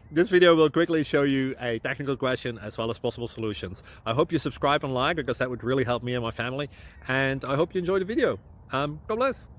This video will quickly show you a technical question as well as possible solutions. I hope you subscribe and like, because that would really help me and my family. And I hope you enjoy the video. God bless.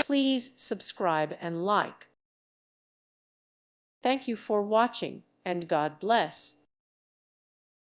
Please subscribe and like. Thank you for watching, and God bless.